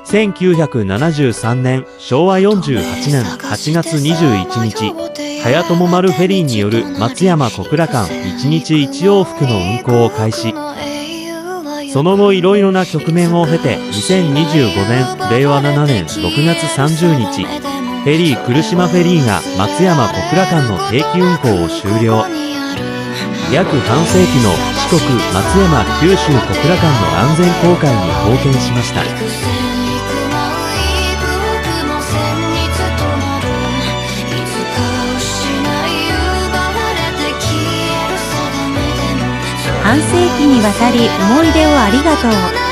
1973年昭和48年8月21日、早友丸フェリーによる松山小倉間1日1往復の運行を開始。その後いろいろな局面を経て2025年令和7年6月30日、フェリー来島フェリーが松山小倉間の定期運行を終了。約半世紀の四国松山九州小倉間の安全航海に貢献しました。半世紀にわたり思い出をありがとう。